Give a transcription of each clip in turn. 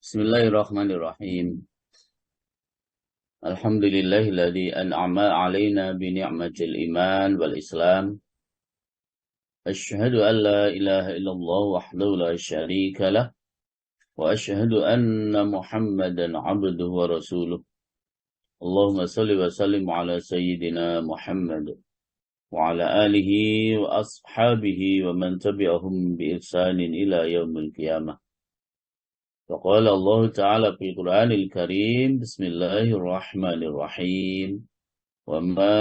Bismillahirrahmanirrahim. Alhamdulillahilladzi an'ama alaina bi ni'matil iman wal islam. Asyhadu an la ilaha illallah wahdahu la syarika lah. Wa asyhadu anna Muhammadan abduhu wa rasuluh. Allahumma salli wa sallim ala sayyidina Muhammad wa ala alihi wa ashabihi wa man tabi'ahum bi ihsanin ila yaumil qiyamah. فقال الله تعالى في القرآن الكريم بسم الله الرحمن الرحيم وما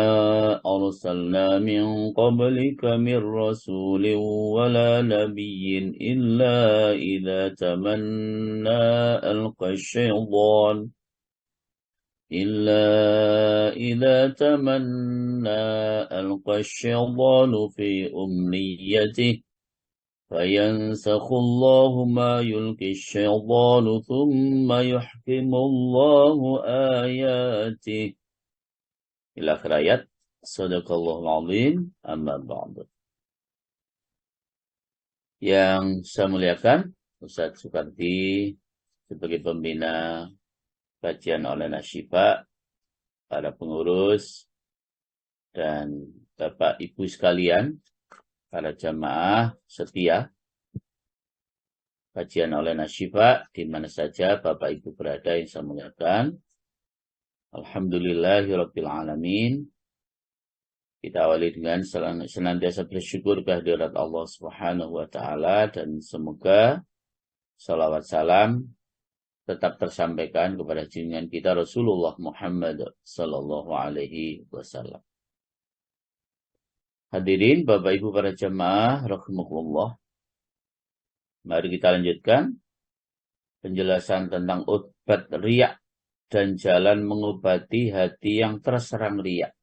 أرسلنا من قبلك من رسول ولا نبي إلا إذا تمنى ألقى الشيطان في أمنيته فينسخ الله ما يلقي الشيطان ثم يحكم الله آياته إلى آخر ayat. Shadaqallahul azim. Amma ba'du. Yang saya muliakan, Ustaz Sukarti sebagai pembina kajian online Asyifa, para pengurus dan Bapak Ibu sekalian, para jamaah setia kajian online Asyifa di mana saja Bapak Ibu berada yang saya muliakan. Alhamdulillahirabbil alamin. Kita awali dengan senantiasa bersyukur kehadirat Allah Subhanahu wa taala dan semoga salawat salam tetap tersampaikan kepada junjungan kita Rasulullah Muhammad sallallahu alaihi wasallam. Hadirin Bapak Ibu para jamaah rahimakumullah. Mari kita lanjutkan penjelasan tentang obat riya dan jalan mengobati hati yang terserang riya.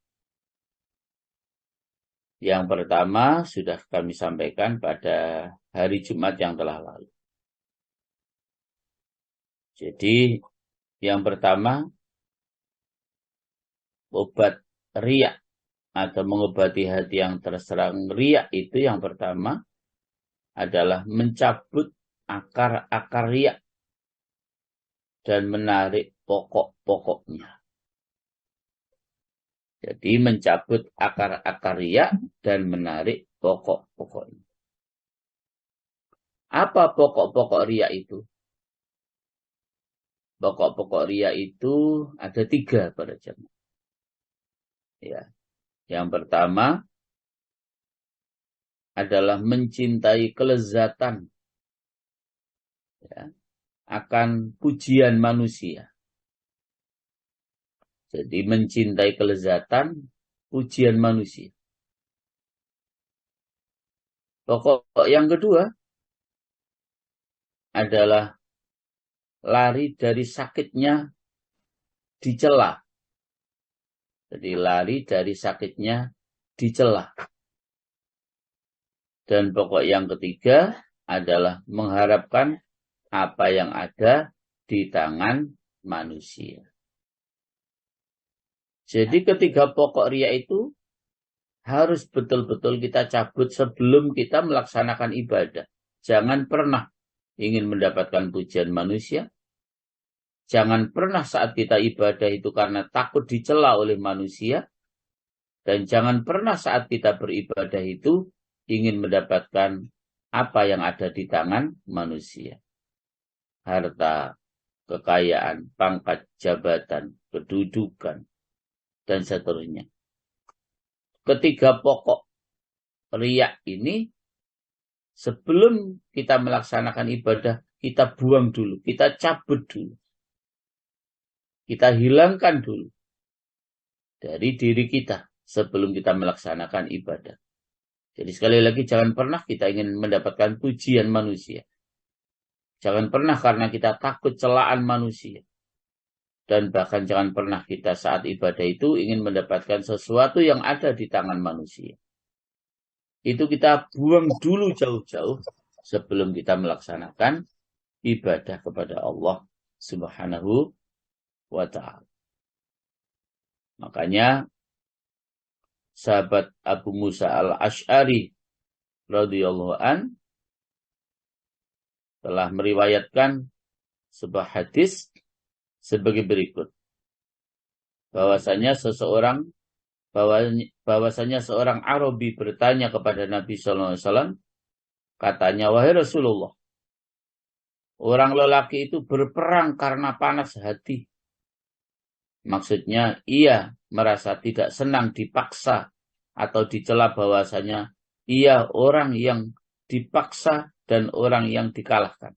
Yang pertama sudah kami sampaikan pada hari Jumat yang telah lalu. Jadi yang pertama obat riya atau mengobati hati yang terserang riya itu yang pertama adalah mencabut akar-akar riya dan menarik pokok-pokoknya. Jadi mencabut akar-akar riya dan menarik pokok-pokoknya. Apa pokok-pokok riya itu? Pokok-pokok riya itu ada 3 pada jemaah. Ya. Yang pertama adalah mencintai kelezatan akan pujian manusia. Jadi mencintai kelezatan pujian manusia. Pokok yang kedua adalah lari dari sakitnya dicela. Jadi lari dari sakitnya dicela. Dan pokok yang ketiga adalah mengharapkan apa yang ada di tangan manusia. Jadi ketiga pokok riya itu harus betul-betul kita cabut sebelum kita melaksanakan ibadah. Jangan pernah ingin mendapatkan pujian manusia. Jangan pernah saat kita ibadah itu karena takut dicela oleh manusia. Dan jangan pernah saat kita beribadah itu ingin mendapatkan apa yang ada di tangan manusia. Harta, kekayaan, pangkat, jabatan, kedudukan, dan seterusnya. Ketiga pokok riya ini sebelum kita melaksanakan ibadah, kita buang dulu, kita cabut dulu. Kita hilangkan dulu dari diri kita sebelum kita melaksanakan ibadah. Jadi sekali lagi jangan pernah kita ingin mendapatkan pujian manusia. Jangan pernah karena kita takut celaan manusia. Dan bahkan jangan pernah kita saat ibadah itu ingin mendapatkan sesuatu yang ada di tangan manusia. Itu kita buang dulu jauh-jauh sebelum kita melaksanakan ibadah kepada Allah Subhanahu wa ta'ala. Makanya sahabat Abu Musa al-Asy'ari radhiyallahu an telah meriwayatkan sebuah hadis sebagai berikut. Bahwasanya seorang Arabi bertanya kepada Nabi sallallahu alaihi wasallam, katanya, "Wahai Rasulullah, orang lelaki itu berperang karena panas hati." Maksudnya ia merasa tidak senang dipaksa atau dicela, bahwasanya ia orang yang dipaksa dan orang yang dikalahkan.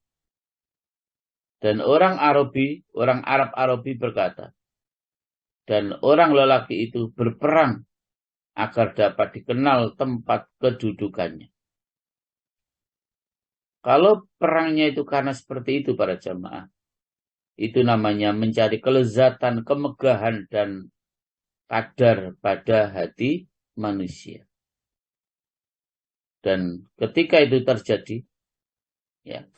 Dan orang Arab Arabi berkata, dan orang lelaki itu berperang agar dapat dikenal tempat kedudukannya. Kalau perangnya itu karena seperti itu para jamaah, itu namanya mencari kelezatan, kemegahan, dan kadar pada hati manusia. Dan ketika itu terjadi, ya,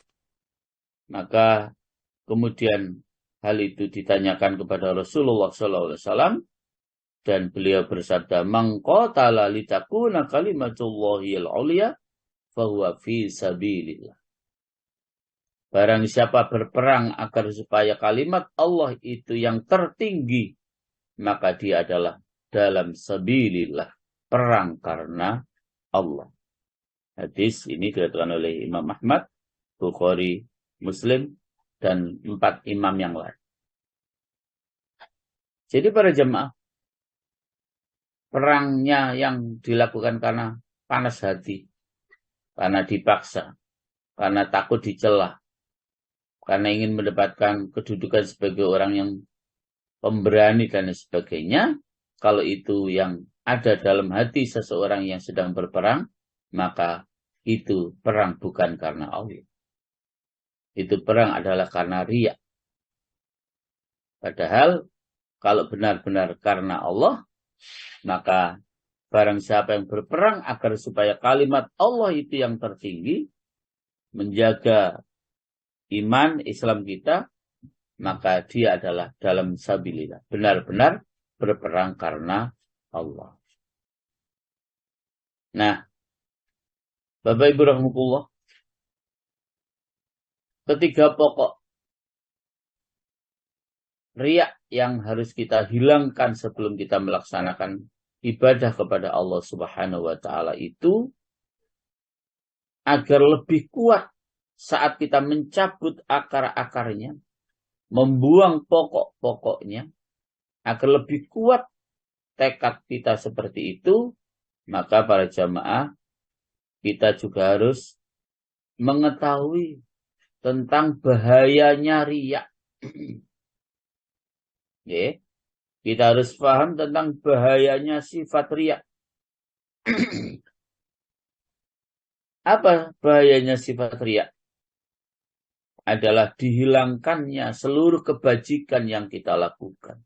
maka kemudian hal itu ditanyakan kepada Rasulullah SAW, dan beliau bersabda, "Man qatala litakuna kalimatullahil ulya fahuwa fi sabilillah." Barang siapa berperang agar supaya kalimat Allah itu yang tertinggi, maka dia adalah dalam sabilillah, perang karena Allah. Hadis ini diriwayatkan oleh Imam Ahmad, Bukhari, Muslim, dan 4 imam yang lain. Jadi para jemaah, perangnya yang dilakukan karena panas hati, karena dipaksa, karena takut dicela, karena ingin mendapatkan kedudukan sebagai orang yang pemberani dan sebagainya, kalau itu yang ada dalam hati seseorang yang sedang berperang, maka itu perang bukan karena Allah. Itu perang adalah karena riya. Padahal kalau benar-benar karena Allah, maka barang siapa yang berperang agar supaya kalimat Allah itu yang tertinggi, menjaga iman Islam kita, maka dia adalah dalam sabilillah, benar-benar berperang karena Allah. Nah, Bapak Ibu rahmatullah, ketiga pokok riya yang harus kita hilangkan sebelum kita melaksanakan ibadah kepada Allah Subhanahu wa taala itu, agar lebih kuat saat kita mencabut akar-akarnya, membuang pokok-pokoknya, agar lebih kuat tekad kita seperti itu, maka para jamaah, kita juga harus mengetahui tentang bahayanya riya. Ya, kita harus paham tentang bahayanya sifat riya. Apa bahayanya sifat riya? Adalah dihilangkannya seluruh kebajikan yang kita lakukan.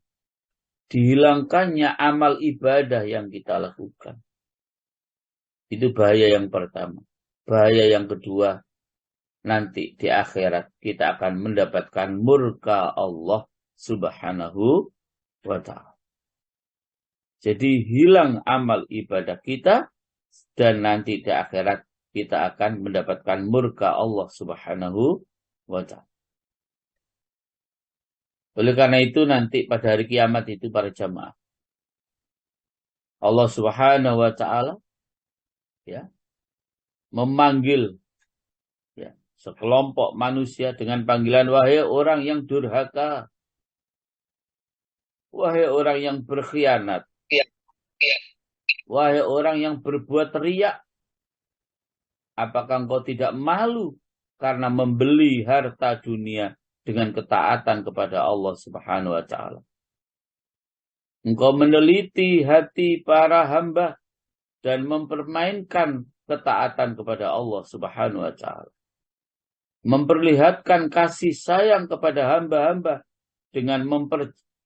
Dihilangkannya amal ibadah yang kita lakukan. Itu bahaya yang pertama. Bahaya yang kedua, nanti di akhirat kita akan mendapatkan murka Allah Subhanahu wa ta'ala. Jadi hilang amal ibadah kita, dan nanti di akhirat kita akan mendapatkan murka Allah Subhanahu wa ta'ala. Oleh karena itu nanti pada hari kiamat itu para jamaah, Allah Subhanahu wa ta'ala ya memanggil ya sekelompok manusia dengan panggilan, "Wahai orang yang durhaka, wahai orang yang berkhianat, wahai orang yang berbuat riya, apakah engkau tidak malu karena membeli harta dunia dengan ketaatan kepada Allah Subhanahu wa ta'ala? Engkau meneliti hati para hamba dan mempermainkan ketaatan kepada Allah Subhanahu wa ta'ala. Memperlihatkan kasih sayang kepada hamba-hamba dengan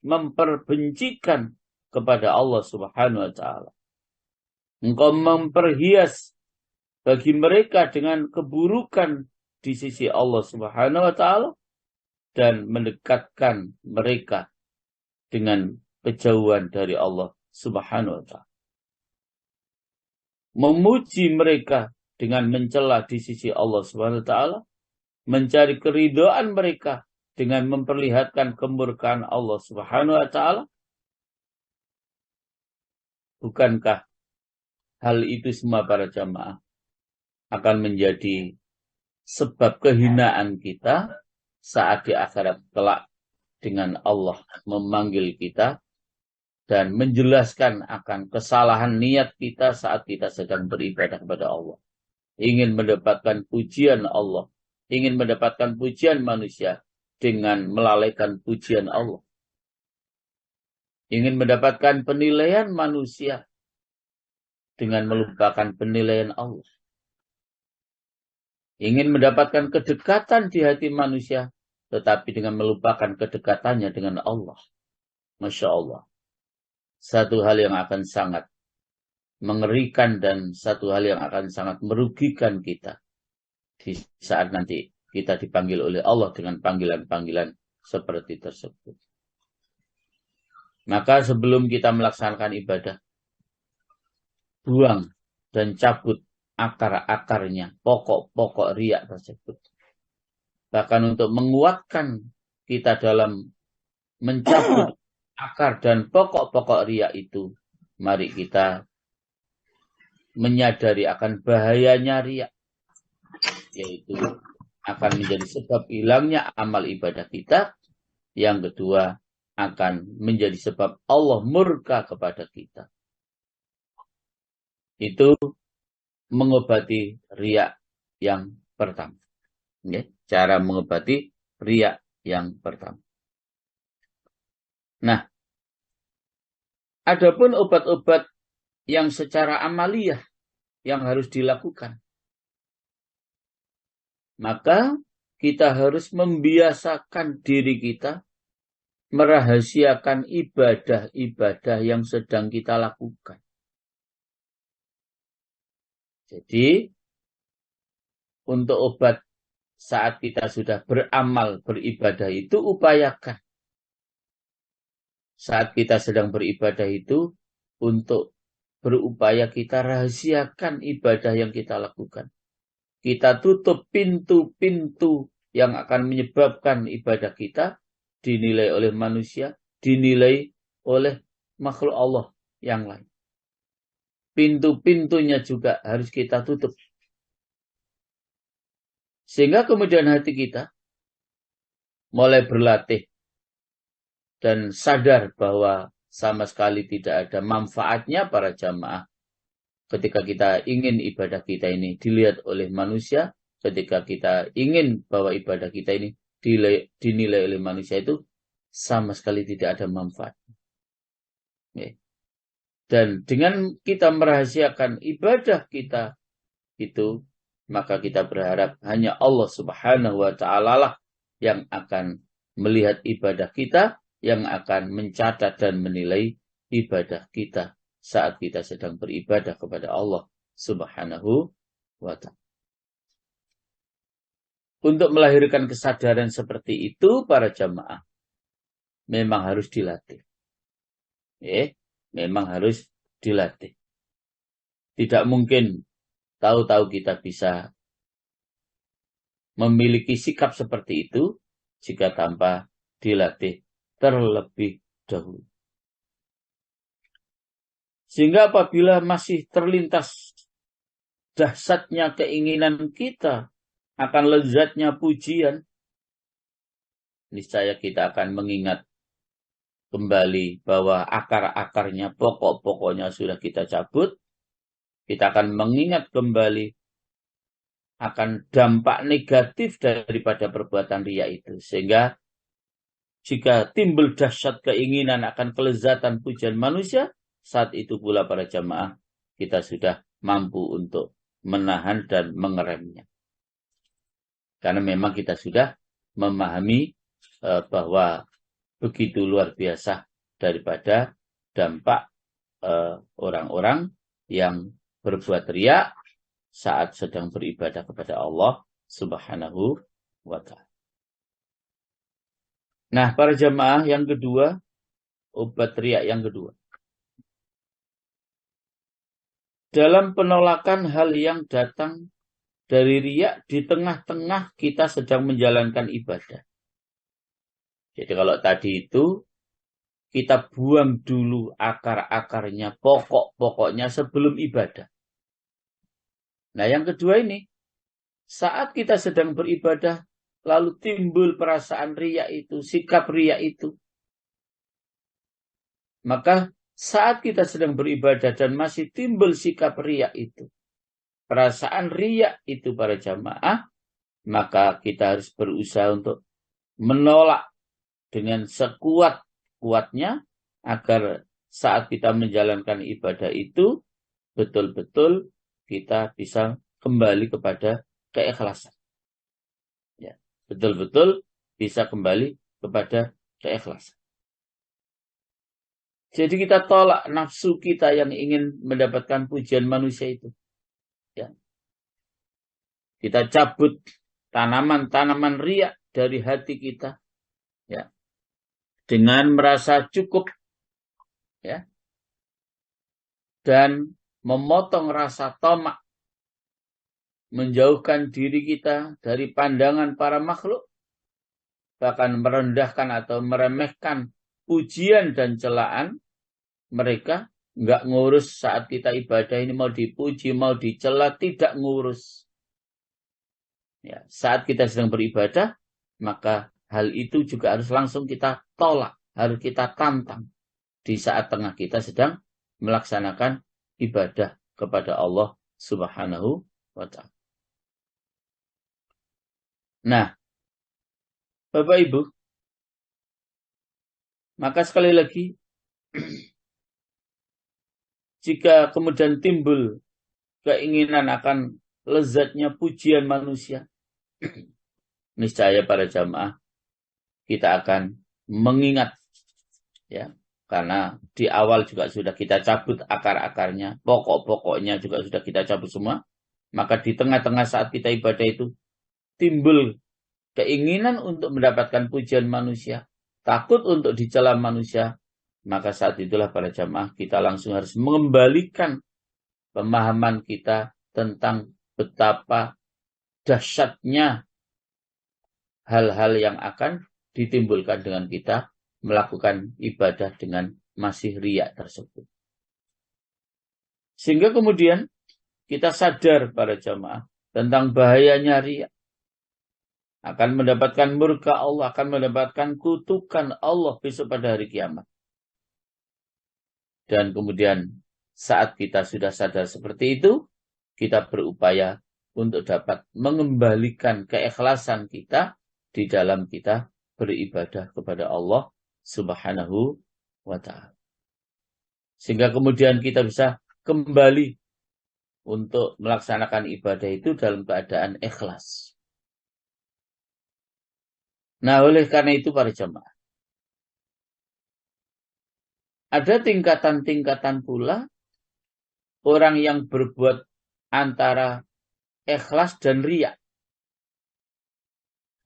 memperbencikan kepada Allah Subhanahu wa ta'ala. Engkau memperhias bagi mereka dengan keburukan di sisi Allah Subhanahu wa ta'ala dan mendekatkan mereka dengan kejauhan dari Allah Subhanahu wa ta'ala. Memuji mereka dengan mencela di sisi Allah Subhanahu wa ta'ala, mencari keridhaan mereka dengan memperlihatkan kemurkaan Allah Subhanahu wa taala? Bukankah hal itu semua para jamaah akan menjadi sebab kehinaan kita saat di akhirat kelak dengan Allah memanggil kita dan menjelaskan akan kesalahan niat kita saat kita sedang beribadah kepada Allah. Ingin mendapatkan pujian Allah, ingin mendapatkan pujian manusia dengan melalaikan pujian Allah. Ingin mendapatkan penilaian manusia dengan melupakan penilaian Allah. Ingin mendapatkan kedekatan di hati manusia, tetapi dengan melupakan kedekatannya dengan Allah. Masya Allah. Satu hal yang akan sangat mengerikan dan satu hal yang akan sangat merugikan kita di saat nanti kita dipanggil oleh Allah dengan panggilan-panggilan seperti tersebut. Maka sebelum kita melaksanakan ibadah, buang dan cabut akar-akarnya, pokok-pokok riya tersebut. Bahkan untuk menguatkan kita dalam mencabut akar dan pokok-pokok riya itu, mari kita menyadari akan bahayanya riya, yaitu akan menjadi sebab hilangnya amal ibadah kita. Yang kedua, akan menjadi sebab Allah murka kepada kita. Itu mengobati riya yang pertama. Ya, cara mengobati riya yang pertama. Nah, adapun obat-obat yang secara amaliyah yang harus dilakukan, maka kita harus membiasakan diri kita merahasiakan ibadah-ibadah yang sedang kita lakukan. Jadi, untuk obat saat kita sudah beramal, beribadah itu upayakan. Saat kita sedang beribadah itu, untuk berupaya kita rahasiakan ibadah yang kita lakukan. Kita tutup pintu-pintu yang akan menyebabkan ibadah kita dinilai oleh manusia, dinilai oleh makhluk Allah yang lain. Pintu-pintunya juga harus kita tutup. Sehingga kemudian hati kita mulai berlatih dan sadar bahwa sama sekali tidak ada manfaatnya para jamaah ketika kita ingin ibadah kita ini dilihat oleh manusia, ketika kita ingin bahwa ibadah kita ini dinilai oleh manusia, itu sama sekali tidak ada manfaat. Dan dengan kita merahasiakan ibadah kita itu, maka kita berharap hanya Allah Subhanahu wa ta'ala lah yang akan melihat ibadah kita, yang akan mencatat dan menilai ibadah kita saat kita sedang beribadah kepada Allah Subhanahu wa ta'ala. Untuk melahirkan kesadaran seperti itu, para jamaah, memang harus dilatih. Memang harus dilatih. Tidak mungkin tahu-tahu kita bisa memiliki sikap seperti itu jika tanpa dilatih terlebih dahulu. Sehingga apabila masih terlintas dahsyatnya keinginan kita akan lezatnya pujian, niscaya kita akan mengingat kembali bahwa akar-akarnya, pokok-pokoknya sudah kita cabut. Kita akan mengingat kembali akan dampak negatif daripada perbuatan riya itu. Sehingga jika timbul dahsyat keinginan akan kelezatan pujian manusia, saat itu pula para jamaah kita sudah mampu untuk menahan dan mengeremnya. Karena memang kita sudah memahami bahwa begitu luar biasa daripada dampak orang-orang yang berbuat riya saat sedang beribadah kepada Allah Subhanahu wa ta'ala. Nah, para jamaah, yang kedua, obat riya yang kedua, dalam penolakan hal yang datang dari riya di tengah-tengah kita sedang menjalankan ibadah. Jadi kalau tadi itu kita buang dulu akar-akarnya, pokok-pokoknya sebelum ibadah. Nah, yang kedua ini, saat kita sedang beribadah, lalu timbul perasaan riya itu, sikap riya itu. Maka saat kita sedang beribadah dan masih timbul sikap riya itu, perasaan riya itu para jamaah, maka kita harus berusaha untuk menolak dengan sekuat-kuatnya agar saat kita menjalankan ibadah itu betul-betul kita bisa kembali kepada keikhlasan. Ya, betul-betul bisa kembali kepada keikhlasan. Jadi kita tolak nafsu kita yang ingin mendapatkan pujian manusia itu. Ya. Kita cabut tanaman-tanaman riya dari hati kita. Ya. Dengan merasa cukup. Ya. Dan memotong rasa tamak. Menjauhkan diri kita dari pandangan para makhluk. Bahkan merendahkan atau meremehkan pujian dan celaan mereka. Nggak ngurus saat kita ibadah ini mau dipuji, mau dicela, tidak ngurus. Ya, saat kita sedang beribadah, maka hal itu juga harus langsung kita tolak, harus kita tantang di saat tengah kita sedang melaksanakan ibadah kepada Allah Subhanahu wa Ta'ala. Nah, Bapak Ibu, maka sekali lagi, jika kemudian timbul keinginan akan lezatnya pujian manusia, niscaya para jamaah kita akan mengingat, ya, karena di awal juga sudah kita cabut akar-akarnya, pokok-pokoknya juga sudah kita cabut semua. Maka di tengah-tengah saat kita ibadah itu timbul keinginan untuk mendapatkan pujian manusia, takut untuk dicela manusia. Maka saat itulah para jamaah kita langsung harus mengembalikan pemahaman kita tentang betapa dahsyatnya hal-hal yang akan ditimbulkan dengan kita melakukan ibadah dengan masih riya tersebut. Sehingga kemudian kita sadar para jamaah tentang bahayanya riya. Akan mendapatkan murka Allah, akan mendapatkan kutukan Allah besok pada hari kiamat. Dan kemudian saat kita sudah sadar seperti itu, kita berupaya untuk dapat mengembalikan keikhlasan kita di dalam kita beribadah kepada Allah Subhanahu wa Ta'ala. Sehingga kemudian kita bisa kembali untuk melaksanakan ibadah itu dalam keadaan ikhlas. Nah, oleh karena itu para jemaah, ada tingkatan-tingkatan pula orang yang berbuat antara ikhlas dan riya.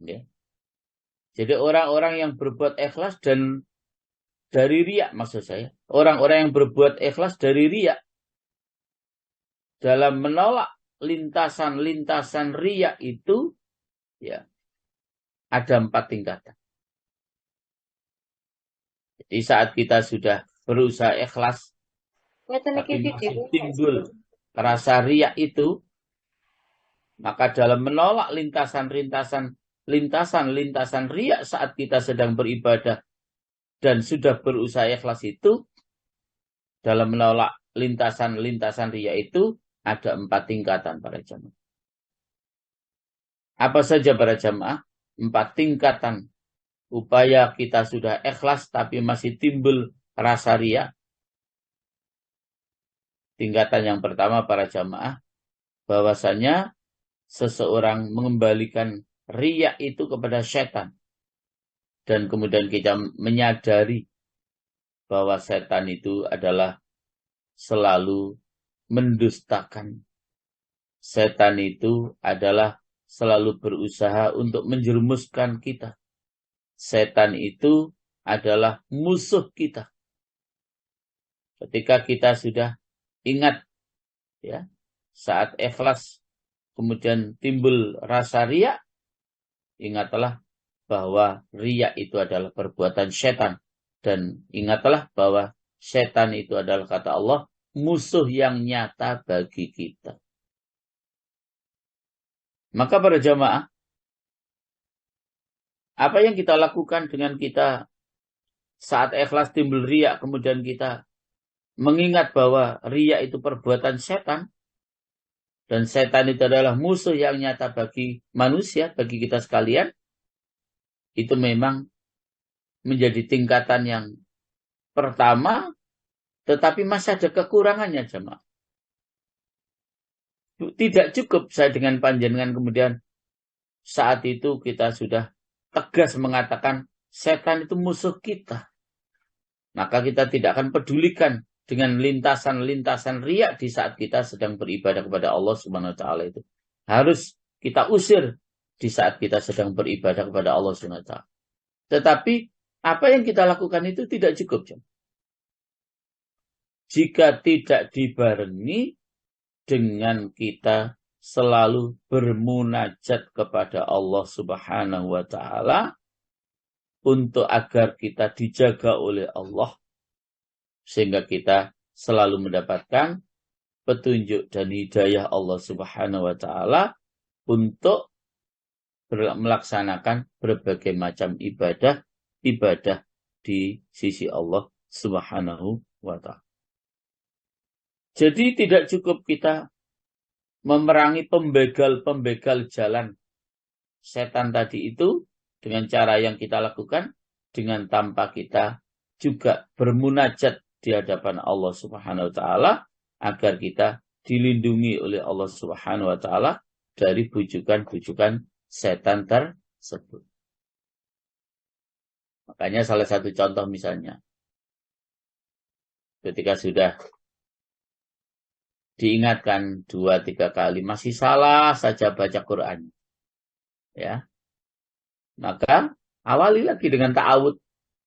Okay. Jadi orang-orang yang berbuat ikhlas dan dari riya, maksud saya. Orang-orang yang berbuat ikhlas dari riya. Dalam menolak lintasan-lintasan riya itu, ya, ada 4 tingkatan. Jadi saat kita sudah berusaha ikhlas, tapi masih timbul rasa riya itu, maka dalam menolak lintasan-lintasan riya saat kita sedang beribadah dan sudah berusaha ikhlas itu, dalam menolak lintasan-lintasan riya itu ada 4 tingkatan para jamaah. Apa saja para jamaah? 4 tingkatan upaya kita sudah ikhlas tapi masih timbul rasa riya. Tingkatan yang pertama para jamaah, bahwasanya seseorang mengembalikan riya itu kepada setan. Dan kemudian kita menyadari bahwa setan itu adalah selalu mendustakan. Setan itu adalah selalu berusaha untuk menjerumuskan kita. Setan itu adalah musuh kita. Ketika kita sudah ingat, ya, saat ikhlas kemudian timbul rasa riya, ingatlah bahwa riya itu adalah perbuatan setan. Dan ingatlah bahwa setan itu adalah, kata Allah, musuh yang nyata bagi kita. Maka para jamaah, apa yang kita lakukan dengan kita saat ikhlas timbul riya, kemudian kita mengingat bahwa riya itu perbuatan setan, dan setan itu adalah musuh yang nyata bagi manusia, bagi kita sekalian, itu memang menjadi tingkatan yang pertama, tetapi masih ada kekurangannya, jemaah. Tidak cukup saya dengan panjenengan kemudian saat itu kita sudah tegas mengatakan setan itu musuh kita. Maka kita tidak akan pedulikan dengan lintasan-lintasan riya di saat kita sedang beribadah kepada Allah Subhanahu wa taala itu. Harus kita usir di saat kita sedang beribadah kepada Allah Subhanahu wa taala. Tetapi apa yang kita lakukan itu tidak cukup. Jika tidak dibarengi dengan kita selalu bermunajat kepada Allah Subhanahu wa taala untuk agar kita dijaga oleh Allah sehingga kita selalu mendapatkan petunjuk dan hidayah Allah Subhanahu wa taala untuk melaksanakan berbagai macam ibadah di sisi Allah Subhanahu wa taala. Jadi tidak cukup kita memerangi pembegal-pembegal jalan setan tadi itu dengan cara yang kita lakukan, dengan tanpa kita juga bermunajat di hadapan Allah Subhanahu wa taala agar kita dilindungi oleh Allah Subhanahu wa taala dari bujukan-bujukan setan tersebut. Makanya salah satu contoh misalnya, ketika sudah diingatkan 2-3 kali masih salah saja baca Quran, ya, maka awali lagi dengan ta'awud.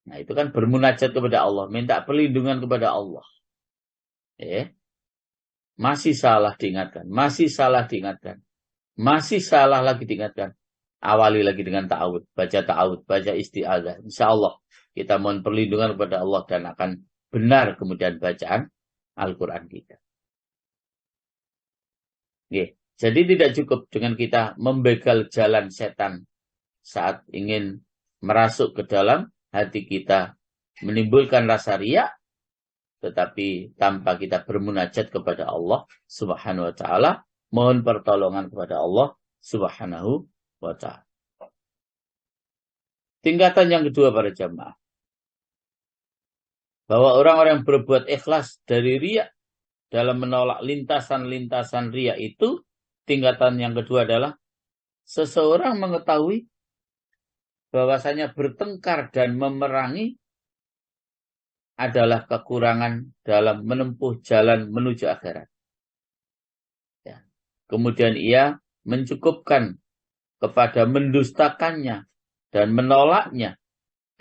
Nah, itu kan bermunajat kepada Allah, minta perlindungan kepada Allah. Masih salah diingatkan, masih salah diingatkan, masih salah lagi diingatkan. Awali lagi dengan ta'awud, baca isti'adzah. Insyaallah kita mohon perlindungan kepada Allah dan akan benar kemudian bacaan Al-Quran kita. Jadi tidak cukup dengan kita membegal jalan setan saat ingin merasuk ke dalam hati kita, menimbulkan rasa riya, tetapi tanpa kita bermunajat kepada Allah Subhanahu wa taala, mohon pertolongan kepada Allah Subhanahu wa taala. Tingkatan yang kedua para jamaah, bahwa orang-orang yang berbuat ikhlas dari riya dalam menolak lintasan-lintasan riya itu, tingkatan yang kedua adalah seseorang mengetahui bahwasanya bertengkar dan memerangi adalah kekurangan dalam menempuh jalan menuju akhirat. Ya. Kemudian ia mencukupkan kepada mendustakannya dan menolaknya,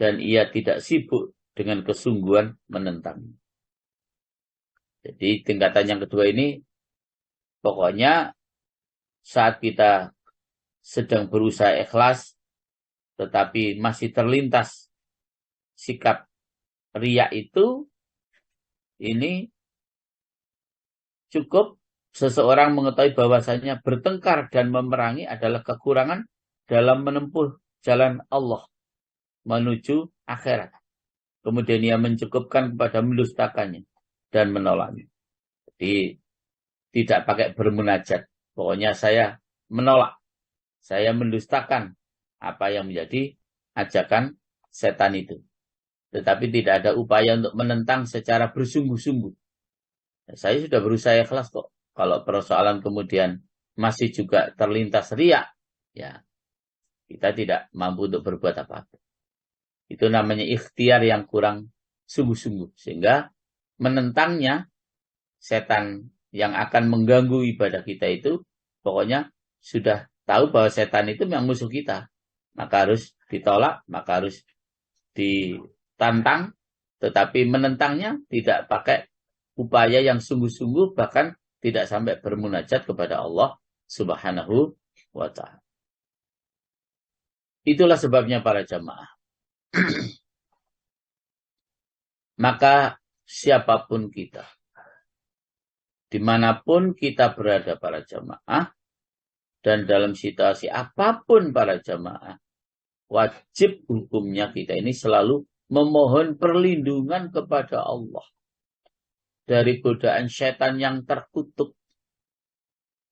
dan ia tidak sibuk dengan kesungguhan menentangnya. Jadi tingkatan yang kedua ini, pokoknya saat kita sedang berusaha ikhlas, tetapi masih terlintas sikap riya itu, ini cukup seseorang mengetahui bahwasanya bertengkar dan memerangi adalah kekurangan dalam menempuh jalan Allah menuju akhirat. Kemudian ia mencukupkan kepada mendustakannya dan menolaknya. Jadi tidak pakai bermunajat. Pokoknya saya menolak, saya mendustakan apa yang menjadi ajakan setan itu. Tetapi tidak ada upaya untuk menentang secara bersungguh-sungguh. Saya sudah berusaha ikhlas kok. Kalau persoalan kemudian masih juga terlintas riya, ya kita tidak mampu untuk berbuat apa-apa. Itu namanya ikhtiar yang kurang sungguh-sungguh. Sehingga menentangnya setan yang akan mengganggu ibadah kita itu, pokoknya sudah tahu bahwa setan itu memang musuh kita. Maka harus ditolak, maka harus ditantang, tetapi menentangnya tidak pakai upaya yang sungguh-sungguh, bahkan tidak sampai bermunajat kepada Allah Subhanahu wa ta'ala. Itulah sebabnya para jamaah. Maka siapapun kita, dimanapun kita berada para jamaah, dan dalam situasi apapun para jamaah, wajib hukumnya kita ini selalu memohon perlindungan kepada Allah dari godaan syaitan yang terkutuk,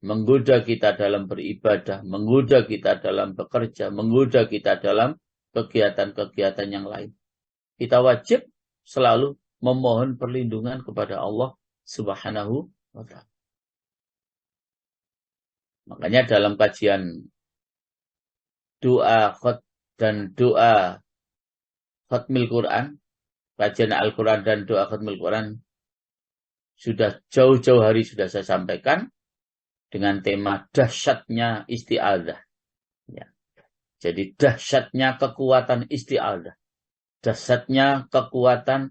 menggoda kita dalam beribadah, menggoda kita dalam bekerja, menggoda kita dalam kegiatan-kegiatan yang lain. Kita wajib selalu memohon perlindungan kepada Allah Subhanahu wa Ta'ala. Makanya dalam kajian doa dan doa khatmil Quran, kajian Al-Quran dan doa khatmil Quran, sudah jauh-jauh hari sudah saya sampaikan dengan tema dahsyatnya isti'adzah. Ya. Jadi dahsyatnya kekuatan isti'adzah. Dahsyatnya kekuatan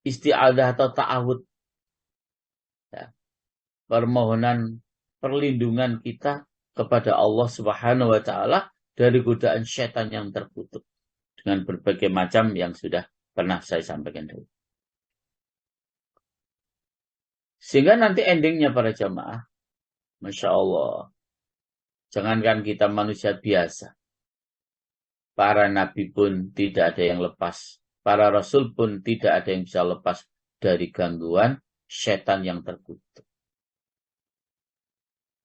isti'adzah atau ta'awud. Ya. Permohonan perlindungan kita kepada Allah Subhanahu wa Ta'ala dari godaan syaitan yang terkutuk. Dengan berbagai macam yang sudah pernah saya sampaikan dulu. Sehingga nanti endingnya para jamaah, Masya Allah, jangankan kita manusia biasa, para nabi pun tidak ada yang lepas, para rasul pun tidak ada yang bisa lepas dari gangguan syaitan yang terkutuk.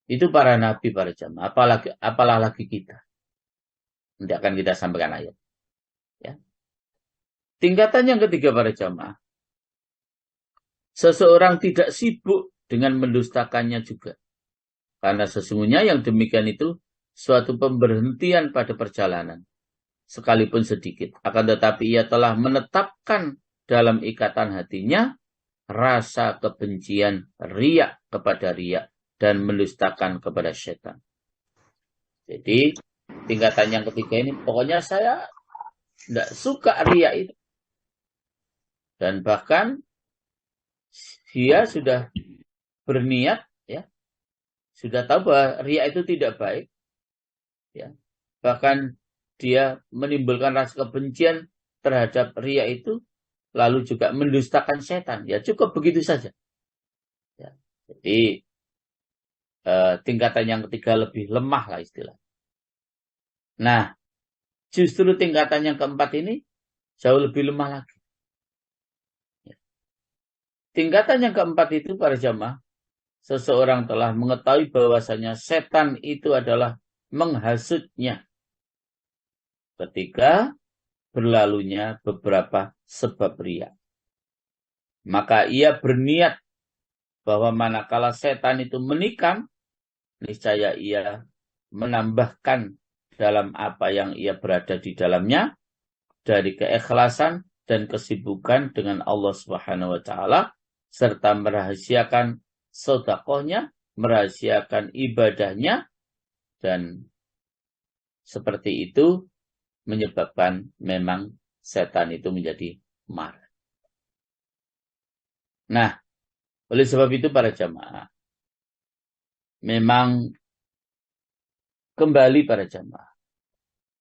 Itu para nabi, para jamaah, apalah lagi kita. Nanti akan kita sampaikan ayat. Ya. Tingkatan yang ketiga para jamaah, seseorang tidak sibuk dengan mendustakannya juga. Karena sesungguhnya yang demikian itu suatu pemberhentian pada perjalanan, sekalipun sedikit. Akan tetapi ia telah menetapkan dalam ikatan hatinya rasa kebencian riya kepada riya dan mendustakan kepada syaitan. Jadi tingkatan yang ketiga ini, pokoknya saya tidak suka riya itu. Dan bahkan dia sudah berniat, ya, sudah tahu bahwa riya itu tidak baik, ya. Bahkan dia menimbulkan rasa kebencian terhadap riya itu, lalu juga mendustakan setan. Ya cukup begitu saja. Ya. Jadi tingkatan yang ketiga lebih lemah lah istilah. Nah, justru tingkatan yang keempat ini jauh lebih lemah lagi. Ya. Tingkatan yang keempat itu para jamaah, seseorang telah mengetahui bahwasanya setan itu adalah menghasutnya ketika berlalunya beberapa sebab riya. Maka ia berniat bahwa manakala setan itu menikam, niscaya ia menambahkan dalam apa yang ia berada di dalamnya dari keikhlasan dan kesibukan dengan Allah Subhanahu wa Ta'ala, serta merahasiakan sedekahnya, merahasiakan ibadahnya, dan seperti itu menyebabkan memang setan itu menjadi marah. Nah, oleh sebab itu para jamaah, memang kembali para jamaah,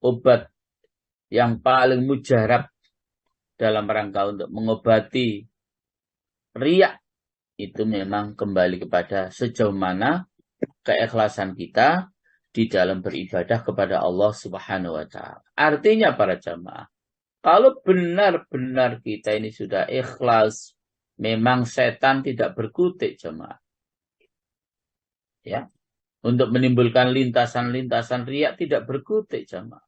obat yang paling mujarab dalam rangka untuk mengobati riya itu memang kembali kepada sejauh mana keikhlasan kita di dalam beribadah kepada Allah Subhanahu wa Ta'ala. Artinya para jamaah, kalau benar-benar kita ini sudah ikhlas, memang setan tidak berkutik jamaah. Ya. Untuk menimbulkan lintasan-lintasan riya tidak berkutik jamaah.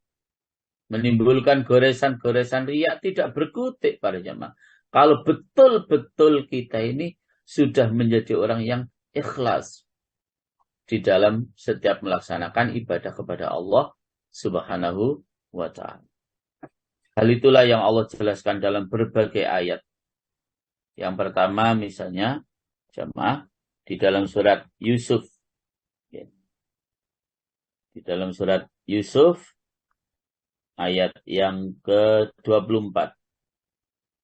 Menimbulkan goresan-goresan riya tidak berkutik para jamaah. Kalau betul-betul kita ini sudah menjadi orang yang ikhlas di dalam setiap melaksanakan ibadah kepada Allah Subhanahu wa Ta'ala. Hal itulah yang Allah jelaskan dalam berbagai ayat. Yang pertama misalnya jamaah di dalam surat Yusuf. Di dalam surat Yusuf ayat yang ke-24.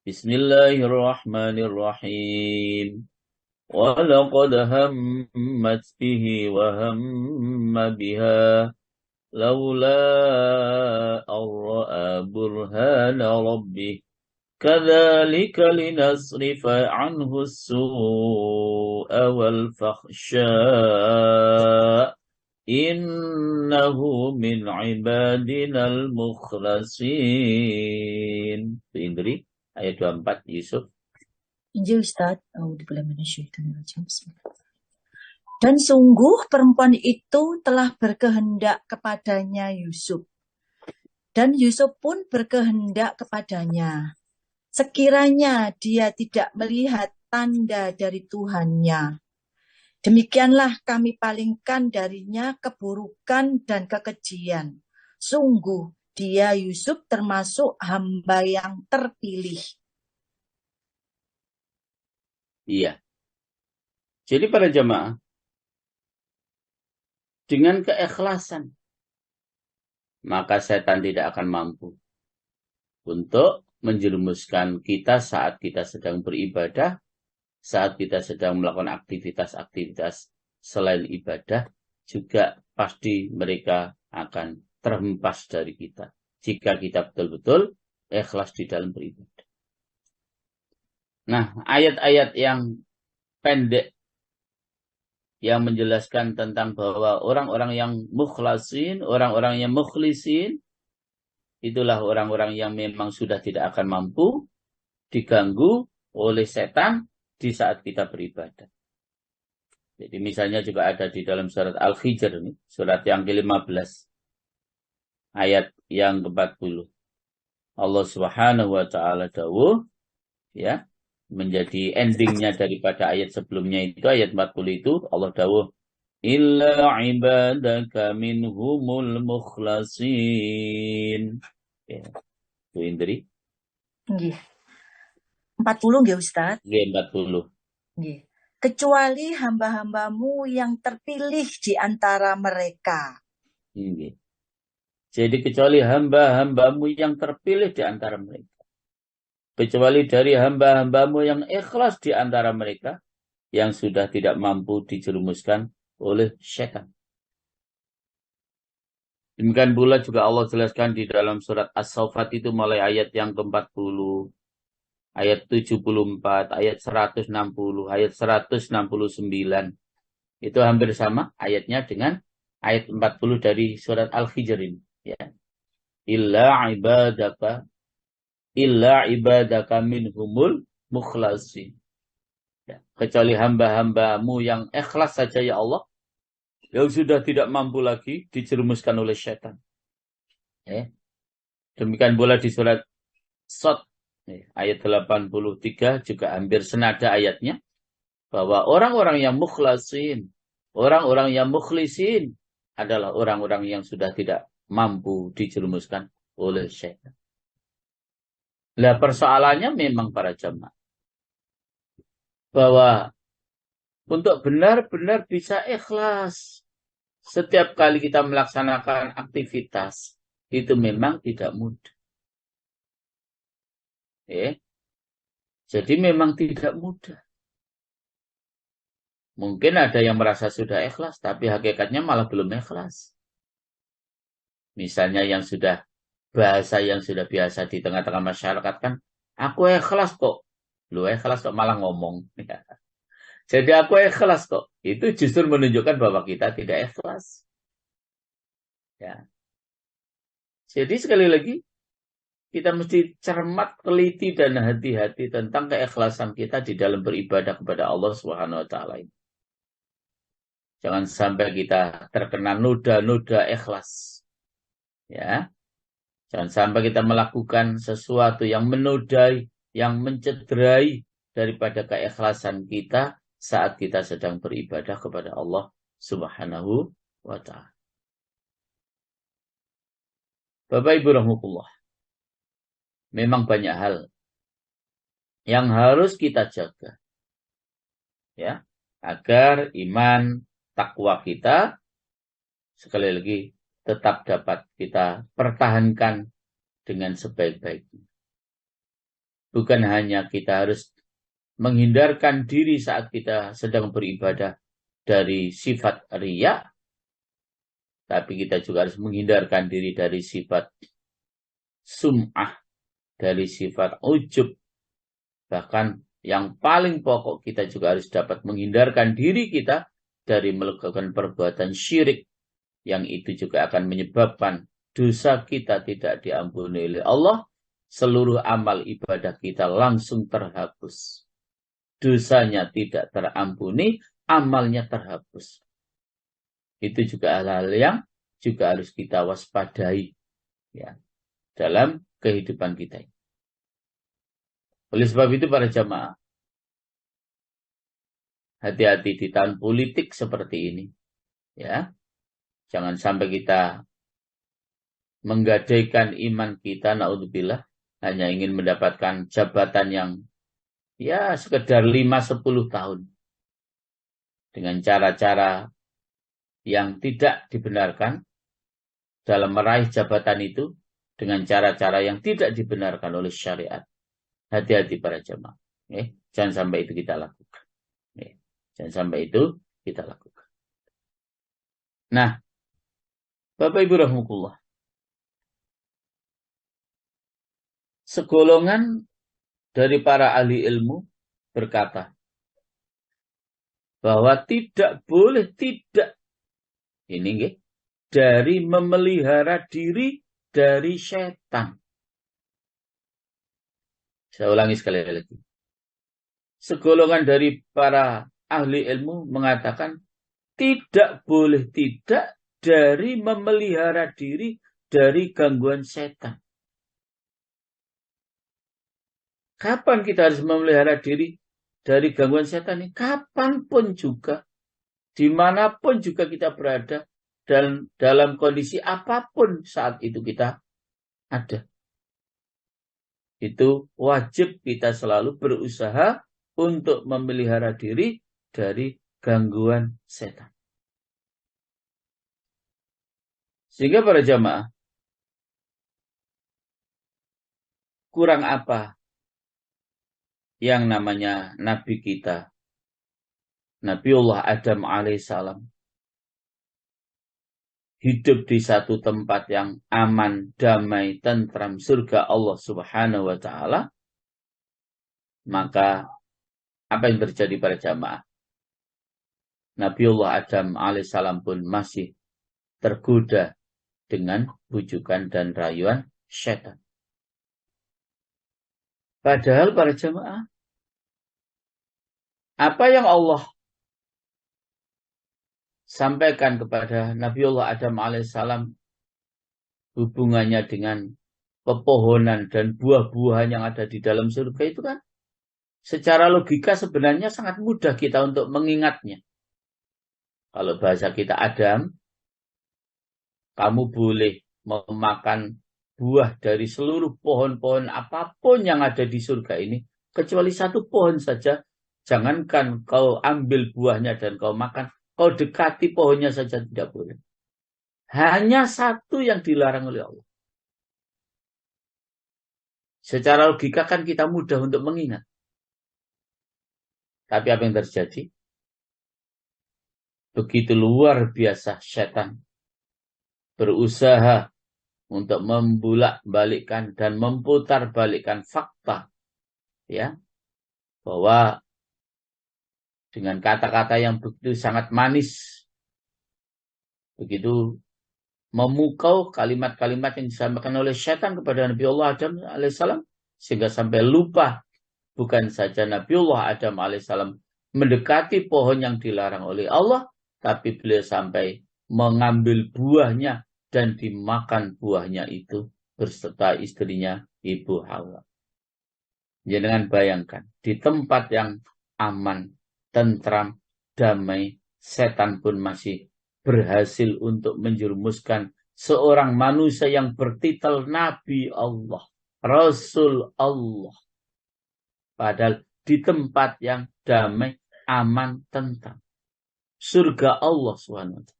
Bismillahirrahmanirrahim. وَلَقَدْ هَمَّتْ بِهِ وَهَمَّ بِهَا لولا أن رأى برهان ربه كذلك لنصرف عنه السوء والفحشاء إنه من عبادنا المخلصين. Indri, ayat 24 Yusuf. Injil Ustaz. Dan sungguh perempuan itu telah berkehendak kepadanya Yusuf. Dan Yusuf pun berkehendak kepadanya. Sekiranya dia tidak melihat tanda dari Tuhannya. Demikianlah kami palingkan darinya keburukan dan kekejian. Sungguh dia Yusuf termasuk hamba yang terpilih. Iya. Jadi para jemaah, dengan keikhlasan, maka setan tidak akan mampu untuk menjerumuskan kita saat kita sedang beribadah, saat kita sedang melakukan aktivitas-aktivitas selain ibadah, juga pasti mereka akan terhempas dari kita jika kita betul-betul ikhlas di dalam beribadah. Nah, ayat-ayat yang pendek yang menjelaskan tentang bahwa orang-orang yang mukhlasin, orang-orang yang mukhlisin, itulah orang-orang yang memang sudah tidak akan mampu diganggu oleh setan di saat kita beribadah. Jadi misalnya juga ada di dalam surat Al-Hijr, surat yang ke-15, ayat yang ke-40. Allah Subhanahu wa Ta'ala dawuh, ya, menjadi endingnya daripada ayat sebelumnya itu, ayat 40 itu, Allah dawuh, illa ibadaka minhumul mukhlasin. Ya, itu Indri. Nggih. 40 nggih Ustaz? Nggih, 40. Nggih. Kecuali hamba-hambamu yang terpilih di antara mereka. Nggih. Jadi kecuali hamba-hambamu yang terpilih di antara mereka. Kecuali dari hamba-hambamu yang ikhlas di antara mereka, yang sudah tidak mampu dijerumuskan oleh syaitan. Demikian pula juga Allah jelaskan di dalam surat As-Saffat itu mulai ayat yang ke-40, ayat 74, ayat 160, ayat 169. Itu hampir sama ayatnya dengan ayat 40 dari surat Al-Hijr ini. Ya. Illa ibadaka minhumul mukhlasin. Ya. Kecuali hamba-hambamu yang ikhlas saja ya Allah, yang sudah tidak mampu lagi dijerumuskan oleh syaitan. Ya. Demikian pula di surat Shad, ayat 83 juga hampir senada ayatnya, bahwa orang-orang yang mukhlasin, orang-orang yang mukhlisin adalah orang-orang yang sudah tidak mampu dijerumuskan oleh syaitan. Nah, persoalannya memang para jamaah, bahwa untuk benar-benar bisa ikhlas setiap kali kita melaksanakan aktivitas, itu memang tidak mudah. Jadi memang tidak mudah. Mungkin ada yang merasa sudah ikhlas, tapi hakikatnya malah belum ikhlas. Misalnya yang sudah bahasa yang sudah biasa di tengah-tengah masyarakat kan, aku ikhlas kok. Lu ikhlas kok malah ngomong. Jadi aku ikhlas kok. Itu justru menunjukkan bahwa kita tidak ikhlas. Ya. Jadi sekali lagi, kita mesti cermat, teliti, dan hati-hati tentang keikhlasan kita di dalam beribadah kepada Allah Subhanahu wa Ta'ala ini. Jangan sampai kita terkena noda-noda ikhlas. Ya. Jangan sampai kita melakukan sesuatu yang menodai, yang mencederai daripada keikhlasan kita saat kita sedang beribadah kepada Allah Subhanahu wa Ta'ala. Bapak Ibu rahmatullah, memang banyak hal yang harus kita jaga, ya, agar iman, takwa kita sekali lagi tetap dapat kita pertahankan dengan sebaik-baiknya. Bukan hanya kita harus menghindarkan diri saat kita sedang beribadah dari sifat riya, Tapi kita juga harus menghindarkan diri dari sifat sum'ah, dari sifat ujub. Bahkan yang paling pokok kita juga harus dapat menghindarkan diri kita dari melakukan perbuatan syirik. Yang itu juga akan menyebabkan dosa kita tidak diampuni oleh Allah. Seluruh amal ibadah kita langsung terhapus. Dosanya tidak terampuni, amalnya terhapus. Itu juga hal-hal yang juga harus kita waspadai ya, dalam kehidupan kita. Oleh sebab itu para jamaah, hati-hati di tahun politik seperti ini. Ya, jangan sampai kita menggadaikan iman kita, naudzubillah, hanya ingin mendapatkan jabatan yang ya sekedar 5-10 tahun. Dengan cara-cara yang tidak dibenarkan dalam meraih jabatan itu, dengan cara-cara yang tidak dibenarkan oleh syariat. Hati-hati para jemaah. Jangan sampai itu kita lakukan. Jangan sampai itu kita lakukan. Nah, Bapak Ibu rahmatullah, segolongan dari para ahli ilmu berkata bahwa tidak boleh ini dari memelihara diri dari setan. Saya ulangi sekali lagi. Segolongan dari para ahli ilmu mengatakan tidak boleh dari memelihara diri dari gangguan setan. Kapan kita harus memelihara diri dari gangguan setan ini? Kapanpun juga, dimanapun juga kita berada, dan dalam kondisi apapun saat itu kita ada. Itu wajib kita selalu berusaha untuk memelihara diri dari gangguan setan. Sehingga para jamaah, kurang apa yang namanya Nabi kita, Nabiullah Adam alaihissalam, hidup di satu tempat yang aman, damai, tentram, surga Allah subhanahu wa ta'ala, maka apa yang terjadi pada jamaah? Nabiullah Adam alaihissalam pun masih tergoda dengan bujukan dan rayuan syaitan. Padahal para jamaah, apa yang Allah sampaikan kepada Nabiullah Adam alaihissalam hubungannya dengan pepohonan dan buah-buahan yang ada di dalam surga itu kan secara logika sebenarnya sangat mudah kita untuk mengingatnya. Kalau bahasa kita Adam, kamu boleh memakan buah dari seluruh pohon-pohon apapun yang ada di surga ini, kecuali satu pohon saja. Jangankan kau ambil buahnya dan kau makan, kau dekati pohonnya saja tidak boleh. Hanya satu yang dilarang oleh Allah. Secara logika kan kita mudah untuk mengingat. Tapi apa yang terjadi? Begitu luar biasa setan berusaha untuk membalik-balikkan dan memutar-balikkan fakta. Ya, bahwa dengan kata-kata yang begitu sangat manis, begitu memukau kalimat-kalimat yang disampaikan oleh syaitan kepada Nabiullah Adam alaihissalam, sehingga sampai lupa bukan saja Nabiullah Adam alaihissalam mendekati pohon yang dilarang oleh Allah, tapi beliau sampai mengambil buahnya dan dimakan buahnya itu berserta istrinya Ibu Hawa. Jangan bayangkan, di tempat yang aman, tentram, damai, setan pun masih berhasil untuk menjerumuskan seorang manusia yang bertitel Nabi Allah, Rasul Allah. Padahal di tempat yang damai, aman, tentram. Surga Allah SWT.